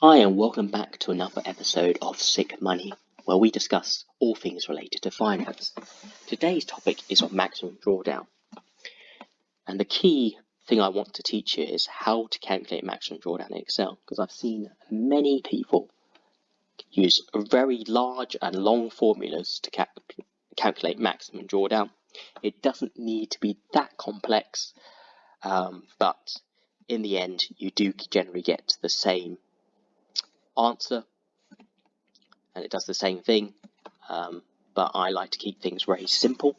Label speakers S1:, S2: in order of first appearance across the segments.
S1: Hi and welcome back to another episode of Sick Money, where we discuss all things related to finance. Today's topic is on maximum drawdown. And the key thing I want to teach you is how to calculate maximum drawdown in Excel, because I've seen many people use very large and long formulas to calculate maximum drawdown. It doesn't need to be that complex, but in the end you do generally get the same answer and it does the same thing, but I like to keep things very simple.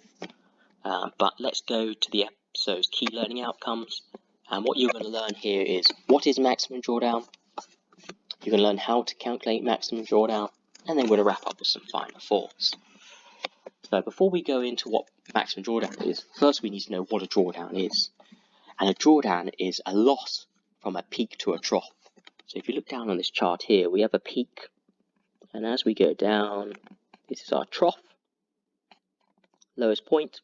S1: But let's go to the episode's key learning outcomes, and what you're going to learn here is what is maximum drawdown. You're going to learn how to calculate maximum drawdown, and then we're going to wrap up with some final thoughts. So before we go into what maximum drawdown is, first we need to know what a drawdown is. And a drawdown is a loss from a peak to a trough. So if you look down on this chart here, we have a peak, and as we go down, this is our trough, lowest point,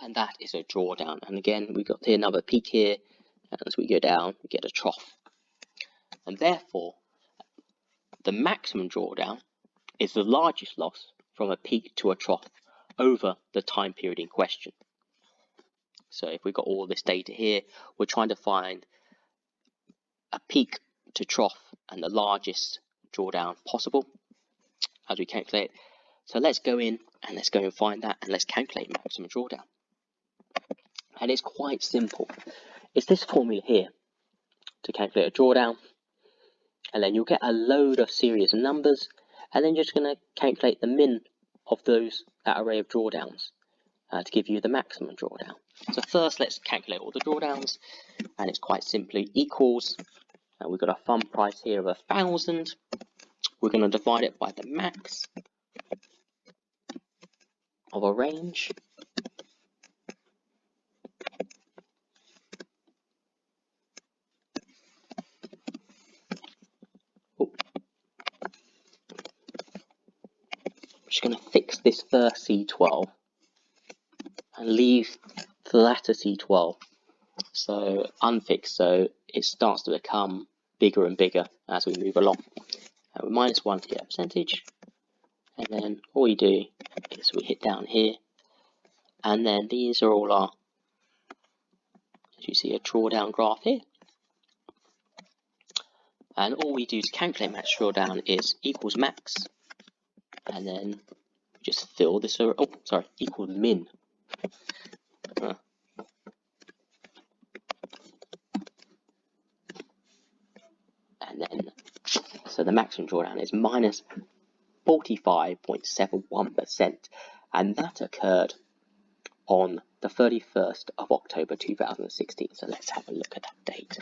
S1: and that is a drawdown. And again, we've got another peak here, and as we go down, we get a trough. And therefore, the maximum drawdown is the largest loss from a peak to a trough over the time period in question. So if we've got all this data here, we're trying to find a peak to trough and the largest drawdown possible as we calculate. So let's go in and let's go and find that, and let's calculate maximum drawdown. And it's quite simple. It's this formula here to calculate a drawdown, and then you'll get a load of series of numbers, and then you're just going to calculate the min of that array of drawdowns to give you the maximum drawdown. So first let's calculate all the drawdowns, and it's quite simply equals, and we've got a fund price here of 1,000. We're going to divide it by the max of a range, just going to fix this first C12 and leave the latter C12 so unfixed, so it starts to become bigger and bigger as we move along. With -1 to get a percentage, and then all we do is we hit down here, and then these are all our, as you see, a drawdown graph here. And all we do to calculate max drawdown is equals max, and then just fill this, equals min. And then, so the maximum drawdown is minus 45.71%, and that occurred on the 31st of October 2016. So let's have a look at that date.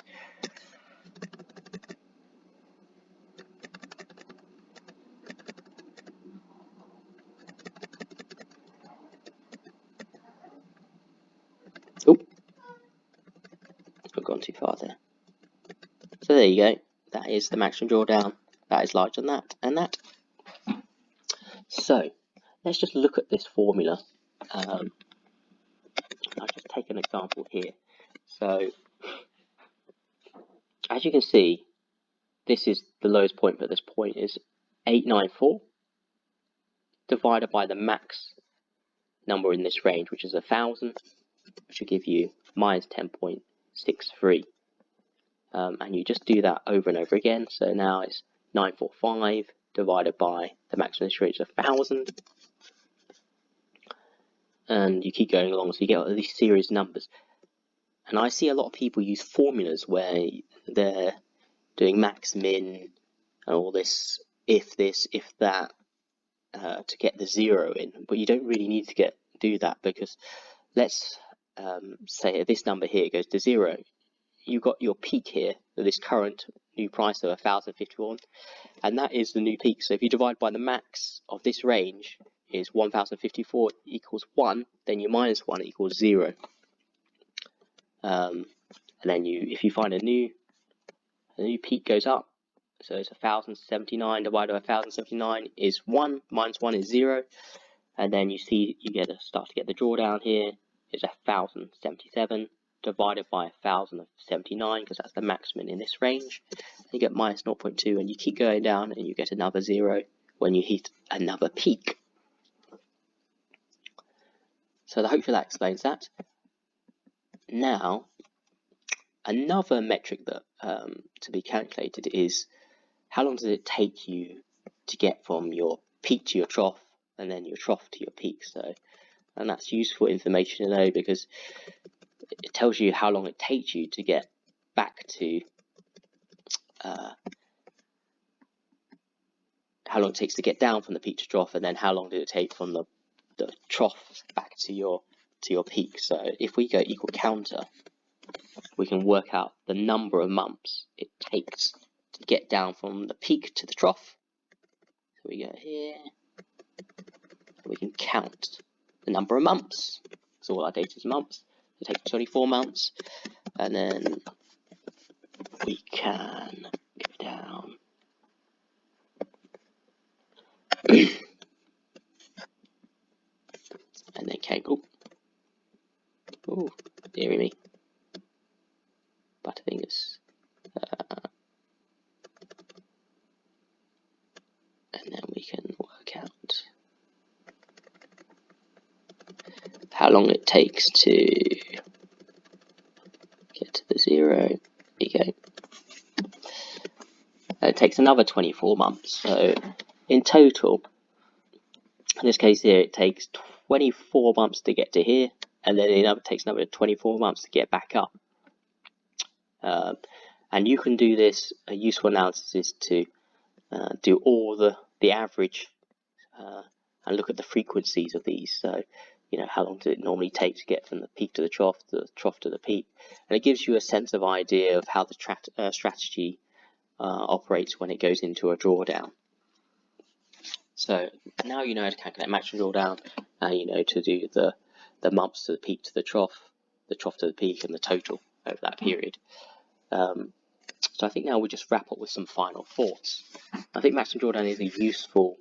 S1: Oh, I've gone too far there. So there you go. That is the maximum drawdown. That is larger than that and that. So let's just look at this formula. I'll just take an example here. So as you can see, this is the lowest point, but this point is 894 divided by the max number in this range, which is 1,000, which will give you minus 10.63. And you just do that over and over again. So now it's 945 divided by the maximum this range of 1,000. And you keep going along, so you get all these series numbers. And I see a lot of people use formulas where they're doing max, min, and all this, if that, to get the zero in. But you don't really need to do that, because let's say this number here goes to 0. You've got your peak here, this current new price of 1,051, and that is the new peak. So if you divide by the max of this range is 1,054 equals 1, then your minus 1 equals 0. And then if you find a new peak goes up, so it's 1,079 divided by 1,079 is 1, minus 1 is 0, and then you see you start to get the drawdown here. It's 1,077 divided by 1079, because that's the maximum in this range. You get minus 0.2, and you keep going down, and you get another 0 when you hit another peak. So hopefully that explains that. Now, another metric that to be calculated is how long does it take you to get from your peak to your trough, and then your trough to your peak. And that's useful information to know, because it tells you how long it takes you to get back to how long it takes to get down from the peak to trough, and then how long did it take from the trough back to your peak. So if we go equal counter, we can work out the number of months it takes to get down from the peak to the trough. So we go here, we can count the number of months. So all our data is months. It takes 24 months, and then we can go down. And then Calculte. Oh, dearie me. Butterfingers. And then we can work out how long it takes to get to the 0. There you go. It takes another 24 months. So in total, in this case here, it takes 24 months to get to here, and then it takes another 24 months to get back up. And you can do this. A useful analysis is to do all the average and look at the frequencies of these. So, you know, how long does it normally take to get from the peak to the trough to the peak, and it gives you a sense of idea of how the strategy operates when it goes into a drawdown. So now you know how to calculate maximum drawdown, and you know to do the months to the peak to the trough to the peak, and the total over that period. So I think now we'll just wrap up with some final thoughts. I think maximum drawdown is a useful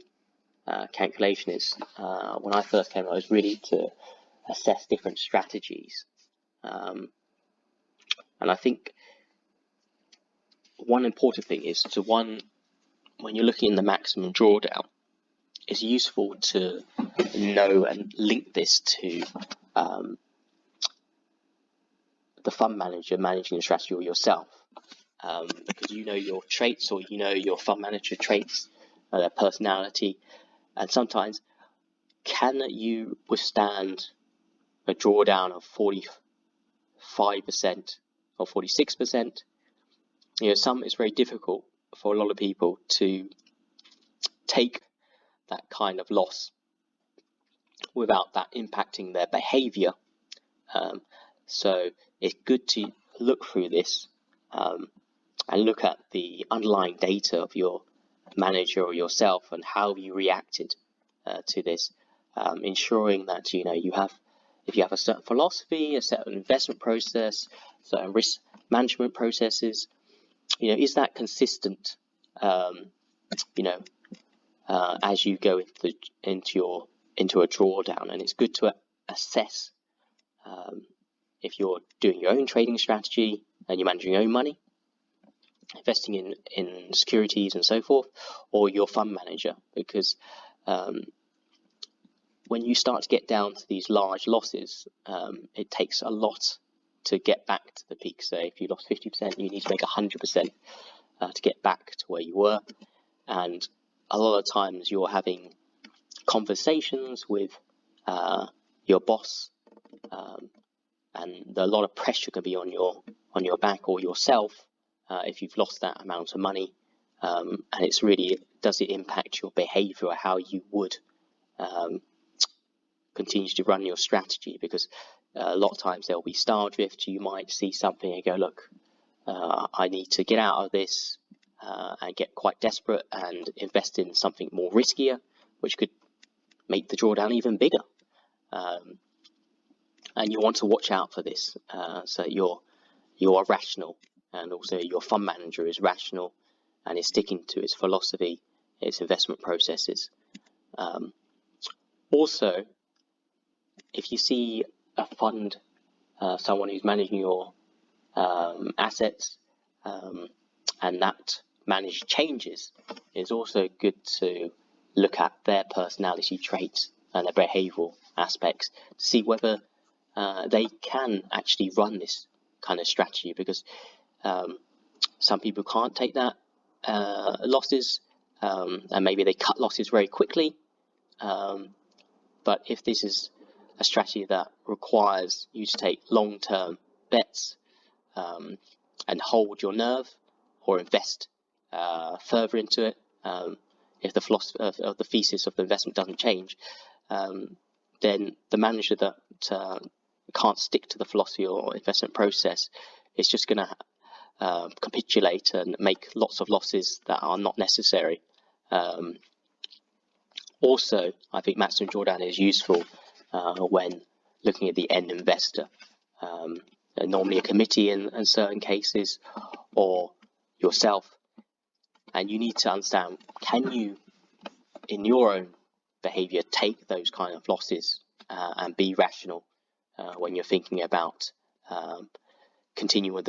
S1: calculation. When I first came, I was really to assess different strategies, and I think one important thing is when you're looking in the maximum drawdown, it's useful to know and link this to the fund manager managing the strategy, or yourself, because you know your traits, or you know your fund manager traits, their personality, and sometimes can you withstand a drawdown of 45% or 46%? You know, it's very difficult for a lot of people to take that kind of loss without that impacting their behavior. So it's good to look through this and look at the underlying data of your manager or yourself, and how you reacted to this, ensuring that if you have a certain philosophy, a certain investment process, certain risk management processes, is that consistent as you go into a drawdown. And it's good to assess if you're doing your own trading strategy and you're managing your own money, investing in securities and so forth, or your fund manager, because when you start to get down to these large losses, it takes a lot to get back to the peak. So if you lost 50%, you need to make 100% to get back to where you were. And a lot of times you're having conversations with your boss, and a lot of pressure can be on your back or yourself if you've lost that amount of money. And it's really, does it impact your behavior, or how you would continue to run your strategy? Because a lot of times there'll be star drift. You might see something and go, look, I need to get out of this, and get quite desperate and invest in something more riskier, which could make the drawdown even bigger. And you want to watch out for this. So you are rational, and also your fund manager is rational and is sticking to its philosophy, its investment processes. Also, if you see a fund someone who's managing your assets, and that managed changes, it's also good to look at their personality traits and their behavioral aspects to see whether they can actually run this kind of strategy, because some people can't take that losses, and maybe they cut losses very quickly. But if this is a strategy that requires you to take long-term bets and hold your nerve, or invest further into it, if the philosophy of the thesis of the investment doesn't change, then the manager that can't stick to the philosophy or investment process is just going to capitulate and make lots of losses that are not necessary. Also, I think maximum drawdown is useful when looking at the end investor, normally a committee in certain cases, or yourself, and you need to understand, can you in your own behavior take those kind of losses and be rational when you're thinking about continuing with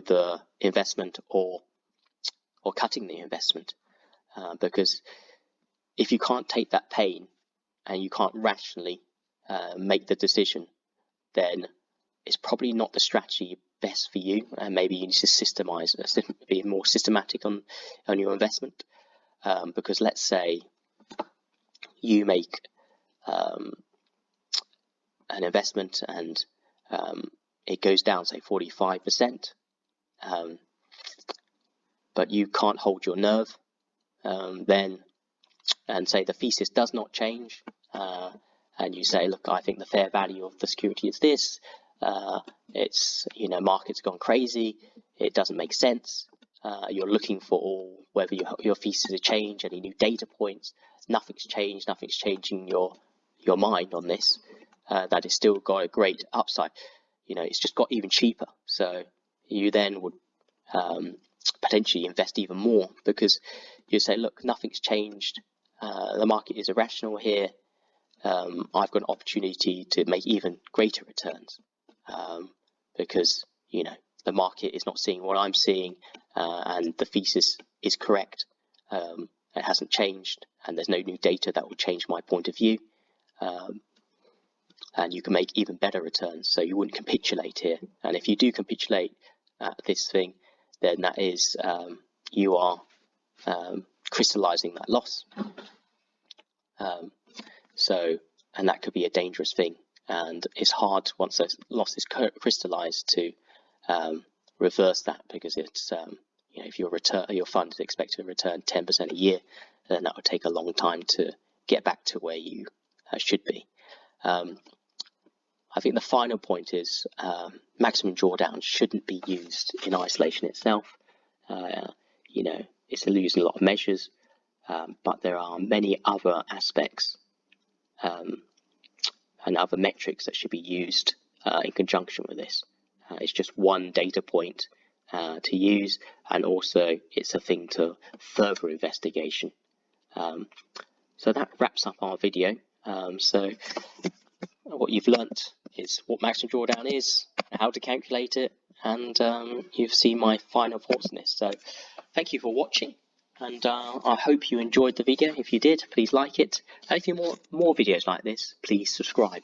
S1: the investment, or cutting the investment, because if you can't take that pain and you can't rationally make the decision, then it's probably not the strategy best for you, and maybe you need to systemize, be more systematic on your investment, because let's say you make an investment and it goes down, say 45%, but you can't hold your nerve, then, and say the thesis does not change, and you say, look, I think the fair value of the security is this, it's, market's gone crazy, it doesn't make sense, you're looking for whether your thesis has changed, any new data points, nothing's changed, nothing's changing your mind on this, that it's still got a great upside, it's just got even cheaper, so you then would potentially invest even more, because you say, look, nothing's changed, the market is irrational here, I've got an opportunity to make even greater returns, because the market is not seeing what I'm seeing, and the thesis is correct, it hasn't changed, and there's no new data that will change my point of view, and you can make even better returns, so you wouldn't capitulate here. And if you do capitulate this thing, then that is you are crystallizing that loss, and that could be a dangerous thing, and it's hard once those losses crystallized to reverse that, because it's if your fund is expected to return 10% a year, then that would take a long time to get back to where you should be. I think the final point is maximum drawdown shouldn't be used in isolation itself. It's used in a lot of measures, but there are many other aspects and other metrics that should be used in conjunction with this. It's just one data point to use, and also it's a thing to further investigation. So that wraps up our video. So what you've learnt is what maximum drawdown is, how to calculate it, and you've seen my final thoughts on this. So thank you for watching, and I hope you enjoyed the video. If you did, please like it, and if you want more videos like this, please subscribe.